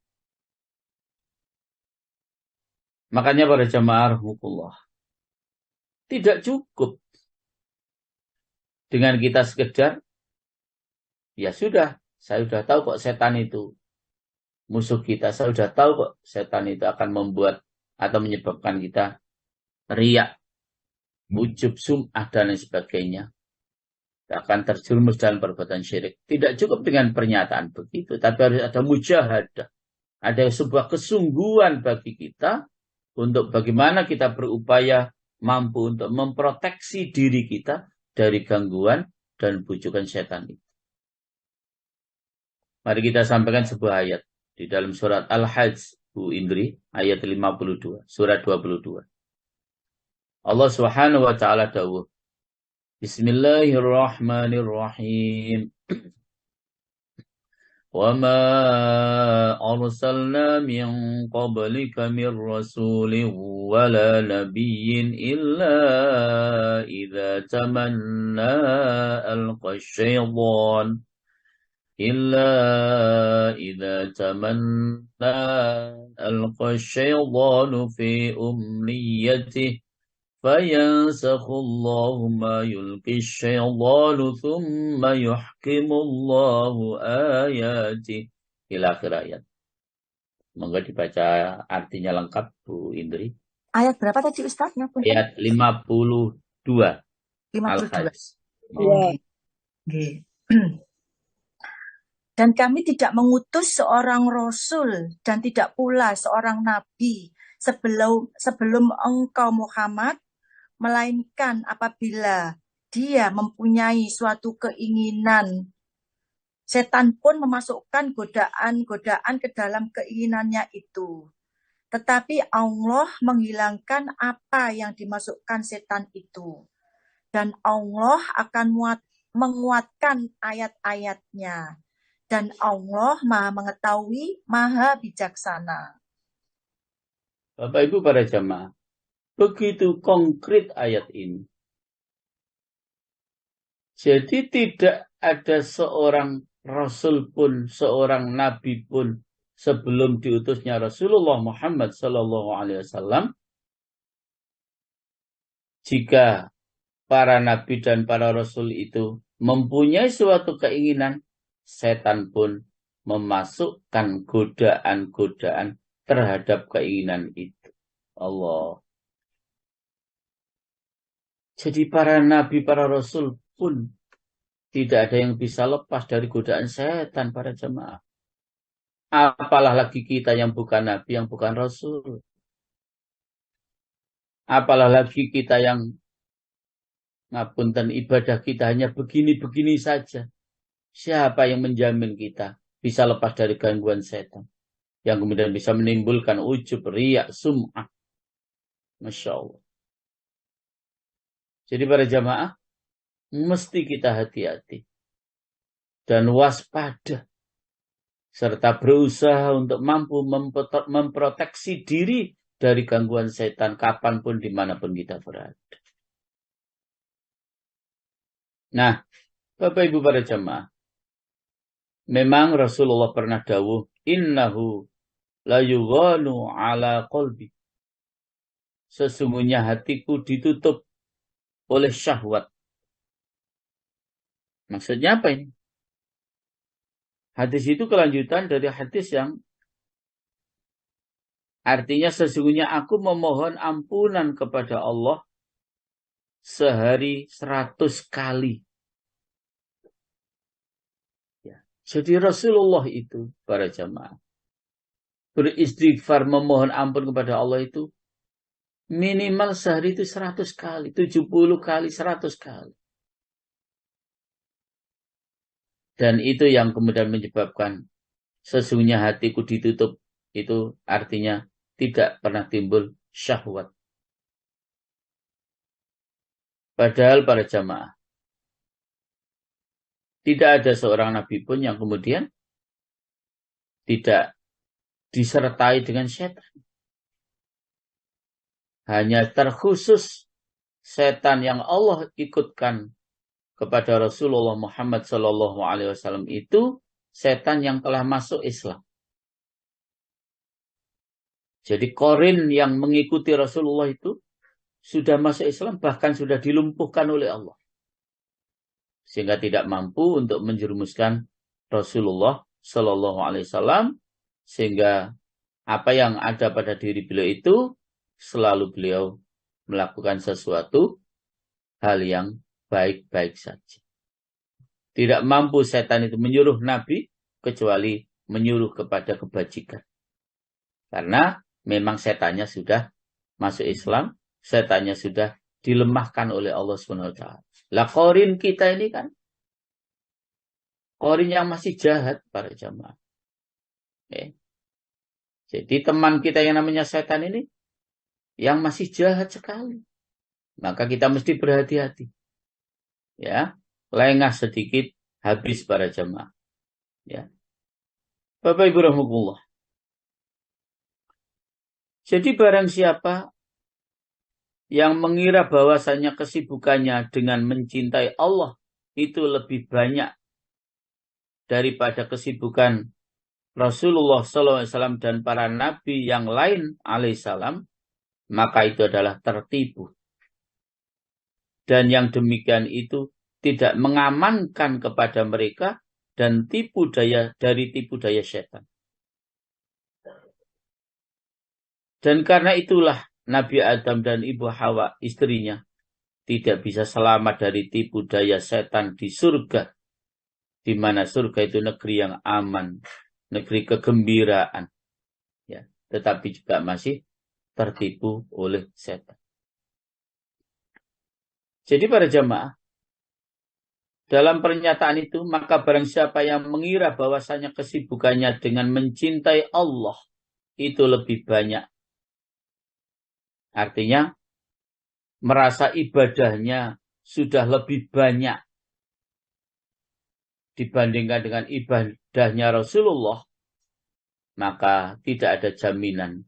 Makanya para jamaah rahmatullah, tidak cukup dengan kita sekedar, ya sudah, saya sudah tahu kok setan itu musuh kita. Saya sudah tahu kok setan itu akan membuat atau menyebabkan kita riak, ujub, sum'ah, dan lain sebagainya. Akan terjerumus dalam perbuatan syirik. Tidak cukup dengan pernyataan begitu, tapi harus ada mujahadah. Ada sebuah kesungguhan bagi kita untuk bagaimana kita berupaya mampu untuk memproteksi diri kita dari gangguan dan bujukan setan itu. Mari kita sampaikan sebuah ayat di dalam surat Al-Hajj, Bu Indri, ayat 52, surat 22. Allah Subhanahu wa taala dawuh, Bismillahirrahmanirrahim. وَمَا أَرْسَلْنَا مِنْ قَبْلِكَ مِنْ رَسُولٍ وَلَا نَبِيٍّ إِلَّا إِذَا تَمَنَّى ألقى الشيطان في أمنيته فينسخ الله ما يلقي الشيطان ثم يحكم الله آياته ila akhir ayat. Monggo dibaca artinya lengkap Bu Indri. Ayat berapa tadi Ustaz? Ayat 52. 52. Al-Hajj. Dan kami tidak mengutus seorang rasul dan tidak pula seorang nabi sebelum engkau Muhammad, melainkan apabila dia mempunyai suatu keinginan, setan pun memasukkan godaan-godaan ke dalam keinginannya itu. Tetapi Allah menghilangkan apa yang dimasukkan setan itu. Dan Allah akan menguatkan ayat-ayatnya. Dan Allah Maha mengetahui, Maha bijaksana. Bapak Ibu para jamaah, begitu konkret ayat ini. Jadi tidak ada seorang rasul pun, seorang nabi pun sebelum diutusnya Rasulullah Muhammad SAW. Jika para nabi dan para rasul itu mempunyai suatu keinginan, setan pun memasukkan godaan-godaan terhadap keinginan itu. Allah. Jadi para nabi, para rasul pun tidak ada yang bisa lepas dari godaan setan para jemaah. Apalah lagi kita yang bukan nabi, yang bukan rasul. Apalah lagi kita yang ngapunten ibadah kita hanya begini-begini saja. Siapa yang menjamin kita bisa lepas dari gangguan setan? Yang kemudian bisa menimbulkan ujub, riak, sum'ah. Masya Allah. Jadi para jamaah, mesti kita hati-hati. Dan waspada. Serta berusaha untuk mampu memproteksi diri dari gangguan setan kapanpun, dimanapun kita berada. Nah, Bapak Ibu para jamaah, memang Rasulullah pernah dawuh, innahu la yughanu ala qalbi. Sesungguhnya hatiku ditutup oleh syahwat. Maksudnya apa ini? Hadis itu kelanjutan dari hadis yang artinya sesungguhnya aku memohon ampunan kepada Allah sehari 100 kali. Ya. Jadi Rasulullah itu, para jamaah, beristighfar memohon ampun kepada Allah itu minimal sehari itu 100 kali, 70 kali, 100 kali. Dan itu yang kemudian menyebabkan sesungguhnya hatiku ditutup, itu artinya tidak pernah timbul syahwat. Padahal para jamaah, tidak ada seorang nabi pun yang kemudian tidak disertai dengan setan. Hanya terkhusus setan yang Allah ikutkan kepada Rasulullah Muhammad SAW itu setan yang telah masuk Islam. Jadi korin yang mengikuti Rasulullah itu sudah masuk Islam, bahkan sudah dilumpuhkan oleh Allah. Sehingga tidak mampu untuk menjerumuskan Rasulullah SAW Sehingga apa yang ada pada diri beliau itu selalu beliau melakukan sesuatu hal yang baik-baik saja. Tidak mampu setan itu menyuruh Nabi kecuali menyuruh kepada kebajikan. Karena memang setannya sudah masuk Islam, setannya sudah dilemahkan oleh Allah SWT. Lah korin kita ini kan korin yang masih jahat para jamaah. Jadi teman kita yang namanya setan ini yang masih jahat sekali. Maka kita mesti berhati-hati. Ya, lengah sedikit habis para jamaah. Ya. Bapak Ibu rahmatullah. Jadi barang siapa yang mengira bahwasanya kesibukannya dengan mencintai Allah itu lebih banyak daripada kesibukan Rasulullah SAW dan para nabi yang lain alaihissalam, maka itu adalah tertipu. Dan yang demikian itu tidak mengamankan kepada mereka dan tipu daya setan. Dan karena itulah Nabi Adam dan Ibu Hawa, istrinya, tidak bisa selamat dari tipu daya setan di surga. Di mana surga itu negeri yang aman, negeri kegembiraan. Ya, tetapi juga masih tertipu oleh setan. Jadi para jamaah, dalam pernyataan itu, maka barang siapa yang mengira bahwasanya kesibukannya dengan mencintai Allah itu lebih banyak. Artinya, merasa ibadahnya sudah lebih banyak dibandingkan dengan ibadahnya Rasulullah, maka tidak ada jaminan.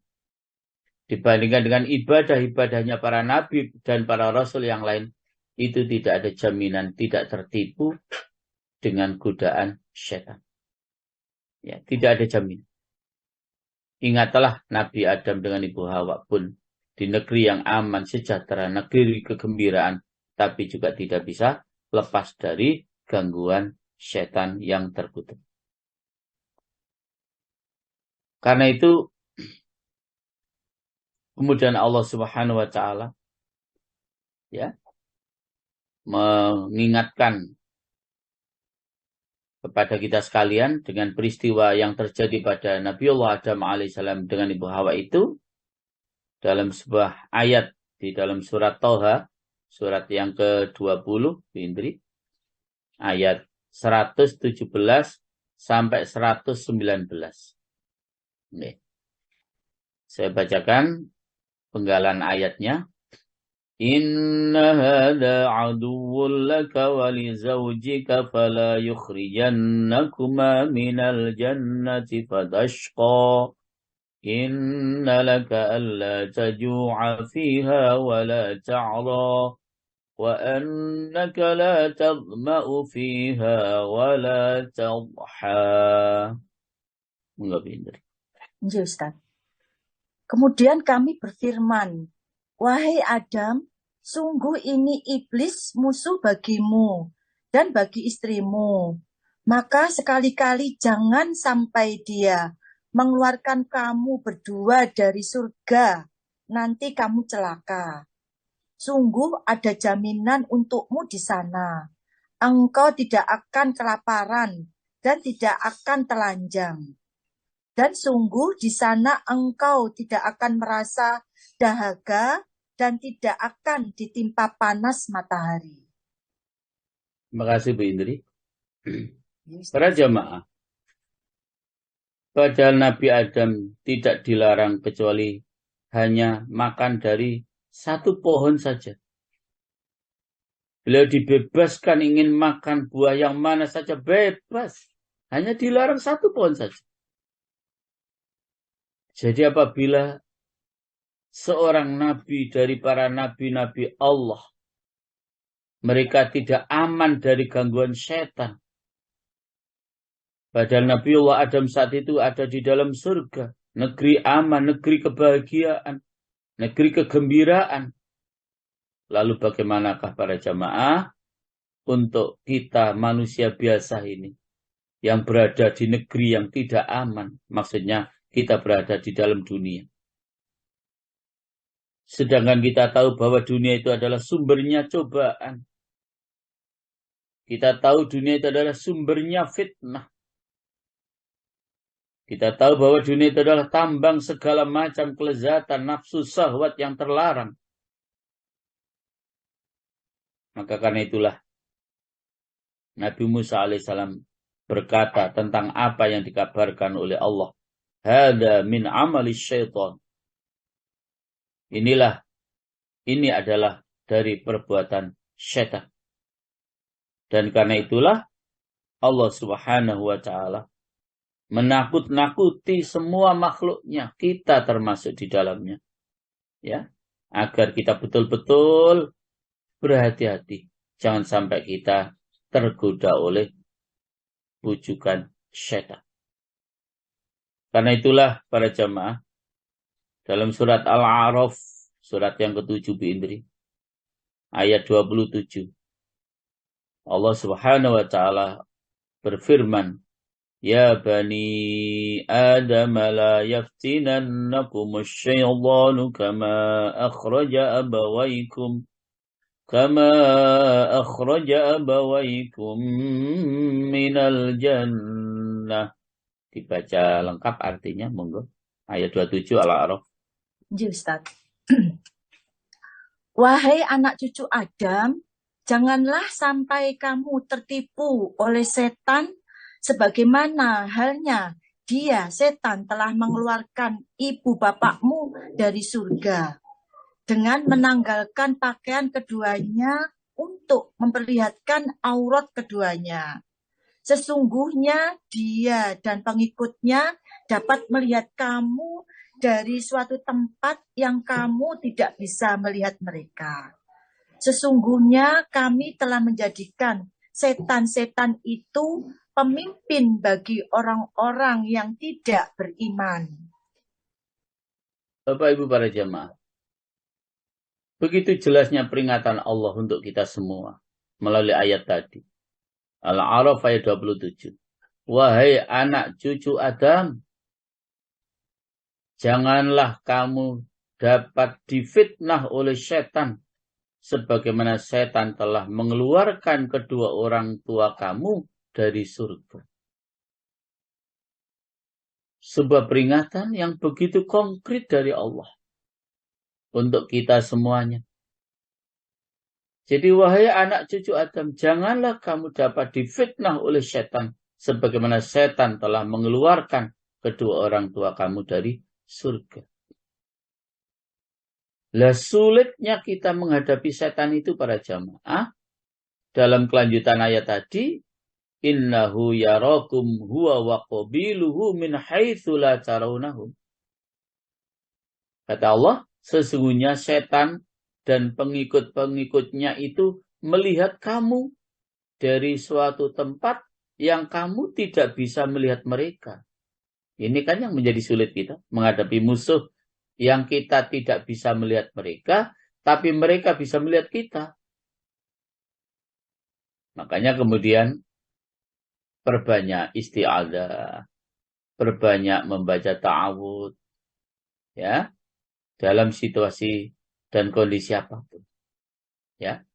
Dibandingkan dengan ibadah-ibadahnya para nabi dan para rasul yang lain, itu tidak ada jaminan tidak tertipu dengan godaan syaitan. Ya, tidak ada jaminan. Ingatlah Nabi Adam dengan Ibu Hawa pun di negeri yang aman, sejahtera, negeri kegembiraan, tapi juga tidak bisa lepas dari gangguan syaitan yang terkutuk. Karena itu, kemudian Allah Subhanahu wa Ta'ala ya mengingatkan kepada kita sekalian dengan peristiwa yang terjadi pada Nabiullah Adam alaihissalam dengan Ibu Hawa itu dalam sebuah ayat di dalam surat Thaha, surat yang ke-20, Indri, ayat 117 sampai 119. Nih. Saya bacakan penggalan ayatnya. Inna hadha aduwwun laka wa li zawjika fala yukhrijannakuma minal jannati fatashqa. Inna laka alla taju'a fiha wa la ta'ra wa annaka la tadma'u fiha wa la tadha. Enggak pintar. Ya, Ustaz. Kemudian kami berfirman, wahai Adam, sungguh ini iblis musuh bagimu dan bagi istrimu. Maka sekali-kali jangan sampai dia mengeluarkan kamu berdua dari surga, nanti kamu celaka. Sungguh ada jaminan untukmu di sana. Engkau tidak akan kelaparan dan tidak akan telanjang. Dan sungguh di sana engkau tidak akan merasa dahaga dan tidak akan ditimpa panas matahari. Terima kasih Bu Indri. Para jamaah, padahal Nabi Adam tidak dilarang kecuali hanya makan dari satu pohon saja. Beliau dibebaskan ingin makan buah yang mana saja, bebas. Hanya dilarang satu pohon saja. Jadi apabila seorang nabi dari para nabi-nabi Allah, mereka tidak aman dari gangguan setan. Padahal Nabiullah Adam saat itu ada di dalam surga, negeri aman, negeri kebahagiaan, negeri kegembiraan. Lalu bagaimanakah para jamaah untuk kita manusia biasa ini? yang berada di negeri yang tidak aman. Maksudnya kita berada di dalam dunia. Sedangkan kita tahu bahwa dunia itu adalah sumbernya cobaan. Kita tahu dunia itu adalah sumbernya fitnah. Kita tahu bahwa dunia itu adalah tambang segala macam kelezatan, nafsu, syahwat yang terlarang. Maka karena itulah Nabi Musa alaihissalam berkata tentang apa yang dikabarkan oleh Allah. Hada min amali syaitan. Ini adalah dari perbuatan syaitan. Dan karena itulah Allah Subhanahu wa ta'ala menakut-nakuti semua makhluknya, kita termasuk di dalamnya. Ya, agar kita betul-betul berhati-hati. Jangan sampai kita tergoda oleh bujukan syaitan. Karena itulah para jamaah, dalam surat Al-A'raf, surat yang ke-7 bi'indri, ayat 27, Allah Subhanahu wa ta'ala berfirman, Ya bani Adam la yaftinannakum asy-syaitanu kama akhraja abawaykum minal jannah. Dibaca lengkap artinya, monggo. Ayat 27 Al-A'raf. Ya, Ustaz. Wahai anak cucu Adam, janganlah sampai kamu tertipu oleh setan sebagaimana halnya dia, setan, telah mengeluarkan ibu bapakmu dari surga dengan menanggalkan pakaian keduanya untuk memperlihatkan aurat keduanya. Sesungguhnya dia dan pengikutnya dapat melihat kamu dari suatu tempat yang kamu tidak bisa melihat mereka. Sesungguhnya kami telah menjadikan setan-setan itu pemimpin bagi orang-orang yang tidak beriman. Bapak Ibu para jamaah, begitu jelasnya peringatan Allah untuk kita semua melalui ayat tadi. Al-A'raf ayat 27. Wahai anak cucu Adam, janganlah kamu dapat difitnah oleh setan sebagaimana setan telah mengeluarkan kedua orang tua kamu dari surga. Sebuah peringatan yang begitu konkret dari Allah untuk kita semuanya. Jadi wahai anak cucu Adam, janganlah kamu dapat difitnah oleh setan sebagaimana setan telah mengeluarkan kedua orang tua kamu dari surga. Lah sulitnya kita menghadapi setan itu para jamaah. Dalam kelanjutan ayat tadi, innahu yarakum huwa wa qabiluhu min haitsu la tarawnahum. Kata Allah, sesungguhnya setan dan pengikut-pengikutnya itu melihat kamu dari suatu tempat yang kamu tidak bisa melihat mereka. Ini kan yang menjadi sulit kita menghadapi musuh yang kita tidak bisa melihat mereka, tapi mereka bisa melihat kita. Makanya kemudian perbanyak isti'adzah, perbanyak membaca ta'awud, ya, dalam situasi dan kondisi apapun. Ya.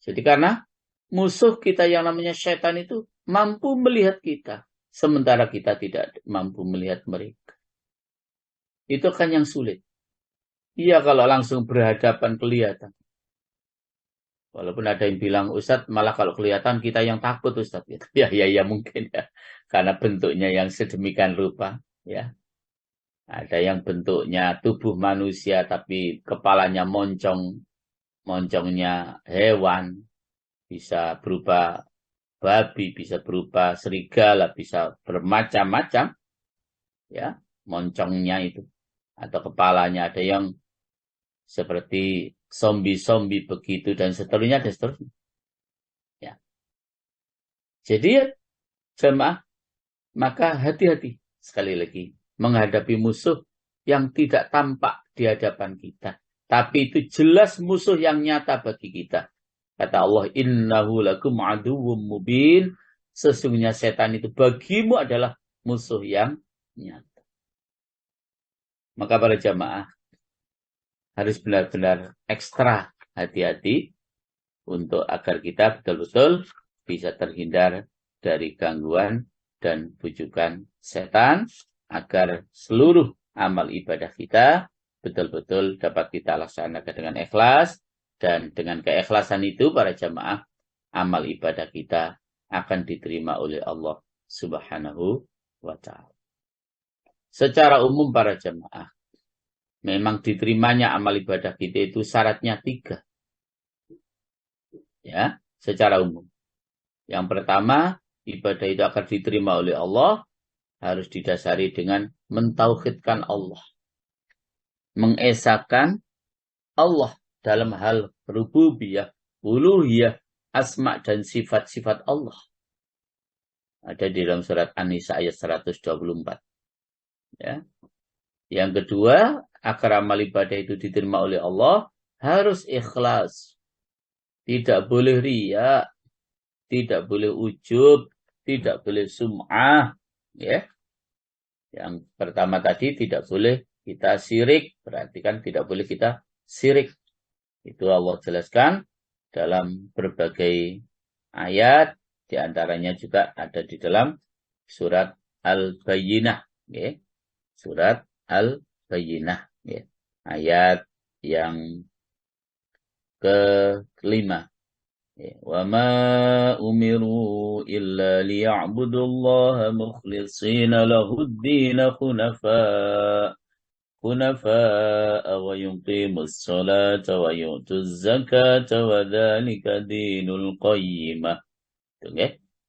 Jadi karena musuh kita yang namanya syaitan itu mampu melihat kita, sementara kita tidak mampu melihat mereka. Itu kan yang sulit. Iya kalau langsung berhadapan kelihatan. Walaupun ada yang bilang, Ustadz malah kalau kelihatan kita yang takut Ustadz. Ya mungkin ya. Karena bentuknya yang sedemikian rupa. Ya. Ada yang bentuknya tubuh manusia tapi kepalanya moncong. Moncongnya hewan. Bisa berupa babi, bisa berupa serigala, bisa bermacam-macam. Ya, moncongnya itu. Atau kepalanya ada yang seperti zombie-zombie begitu dan seterusnya dan seterusnya. Ya. Jadi jemaah, maka hati-hati sekali lagi menghadapi musuh yang tidak tampak di hadapan kita. Tapi itu jelas musuh yang nyata bagi kita. Kata Allah, innahu lakum aduwwum mubin. sesungguhnya setan itu bagimu adalah musuh yang nyata. Maka para jamaah harus benar-benar ekstra hati-hati untuk agar kita betul-betul bisa terhindar dari gangguan dan bujukan setan, agar seluruh amal ibadah kita betul-betul dapat kita laksanakan dengan ikhlas, dan dengan keikhlasan itu para jamaah amal ibadah kita akan diterima oleh Allah Subhanahu wa ta'ala. Secara umum para jamaah, memang diterimanya amal ibadah kita itu syaratnya 3. Ya, secara umum. Yang pertama, ibadah itu akan diterima oleh Allah harus didasari dengan mentauhidkan Allah. Mengesahkan Allah dalam hal rububiyah, uluhiyah, asma dan sifat-sifat Allah. Ada di dalam surat An-Nisa ayat 124. Ya. Yang kedua, agar amal ibadah itu diterima oleh Allah harus ikhlas. Tidak boleh riya, tidak boleh ujub, tidak boleh sum'ah. Ya. Yang pertama tadi tidak boleh kita syirik, berarti kan tidak boleh kita syirik. Itu Allah jelaskan dalam berbagai ayat, di antaranya juga ada di dalam surat Al-Bayyinah. Ya. Surat Al-Bayyinah. Ya. Ayat yang ke-5. Wa ma umiru illa liya'budullaha mukhlishina lahud-din hunafa'a wa yuqimus salata wa yu'tuz zakata wa dzalika dinul qayyimah.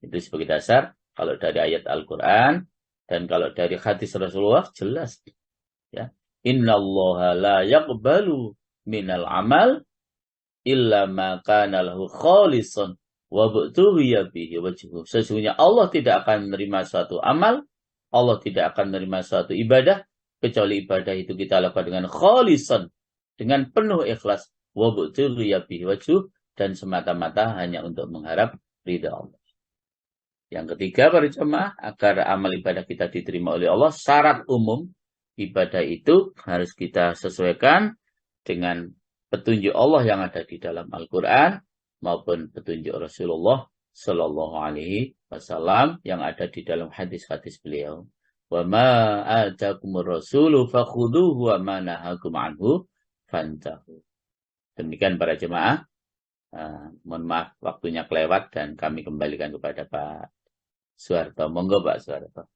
Itu sebagai dasar kalau dari ayat Al-Qur'an, dan kalau dari hadis Rasulullah jelas. Ya. Innallaha la yaqbalu minal amal illa ma kana lahu khalisan wa bu'tuhiya bihi wajhuh. Sesungguhnya Allah tidak akan menerima suatu amal, Allah tidak akan menerima suatu ibadah kecuali ibadah itu kita lakukan dengan khalisan, dengan penuh ikhlas, wa bu'tuhiya bihi wajhuh, dan semata-mata hanya untuk mengharap ridha Allah. Yang ketiga para jemaah, agar amal ibadah kita diterima oleh Allah, syarat umum ibadah itu harus kita sesuaikan dengan petunjuk Allah yang ada di dalam Al-Quran maupun petunjuk Rasulullah Sallallahu Alaihi Wasallam yang ada di dalam hadis-hadis beliau. Wa ma atakumur rasulu fakhuduhu wa ma nahakum anhu fantahu. Demikian para jemaah. Mohon maaf waktunya kelewat dan kami kembalikan kepada Pak Suharto. Monggo Pak Suharto.